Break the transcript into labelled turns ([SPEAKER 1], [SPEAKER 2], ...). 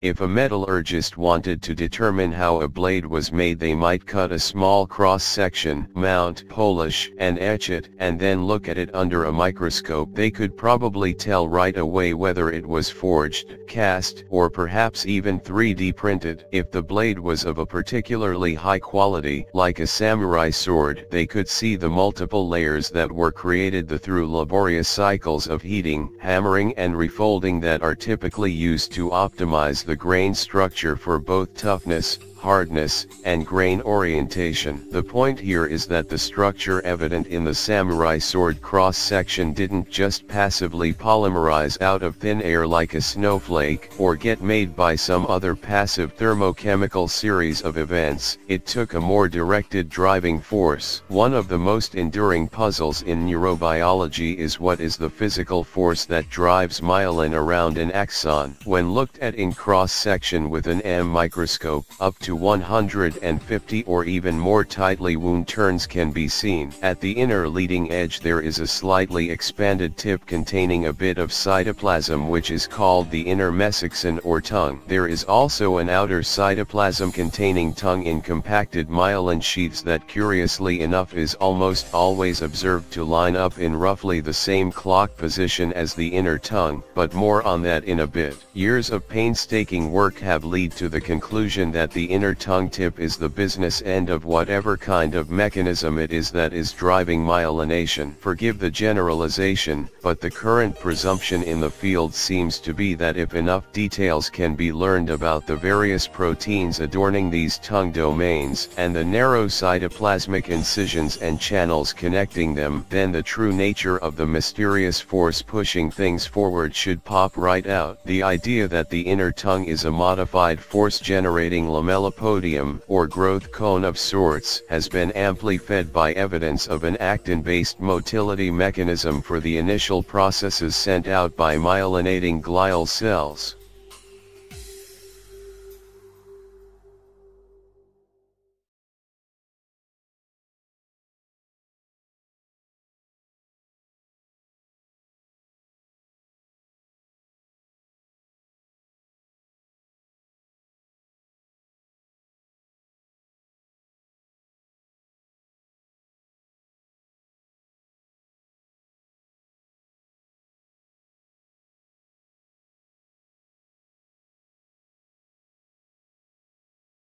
[SPEAKER 1] If a metallurgist wanted to determine how a blade was made, they might cut a small cross-section, mount, polish, and etch it, and then look at it under a microscope. They could probably tell right away whether it was forged, cast, or perhaps even 3D printed. If the blade was of a particularly high quality, like a samurai sword, they could see the multiple layers that were created through laborious cycles of heating, hammering, and refolding that are typically used to optimize the grain structure for both toughness, hardness, and grain orientation. The point here is that the structure evident in the samurai sword cross-section didn't just passively polymerize out of thin air like a snowflake, or get made by some other passive thermochemical series of events. It took a more directed driving force. One of the most enduring puzzles in neurobiology is what is the physical force that drives myelin around an axon. When looked at in cross-section with an M microscope, up to 150 or even more tightly wound turns can be seen. At the inner leading edge there is a slightly expanded tip containing a bit of cytoplasm which is called the inner mesoxin or tongue. There is also an outer cytoplasm containing tongue in compacted myelin sheaths that curiously enough is almost always observed to line up in roughly the same clock position as the inner tongue, but more on that in a bit. Years of painstaking work have led to the conclusion that the inner tongue tip is the business end of whatever kind of mechanism it is that is driving myelination. Forgive the generalization, but the current presumption in the field seems to be that if enough details can be learned about the various proteins adorning these tongue domains, and the narrow cytoplasmic incisions and channels connecting them, then the true nature of the mysterious force pushing things forward should pop right out. The idea that the inner tongue is a modified force-generating lamellipodium, or growth cone of sorts, has been amply fed by evidence of an actin-based motility mechanism for the initial processes sent out by myelinating glial cells.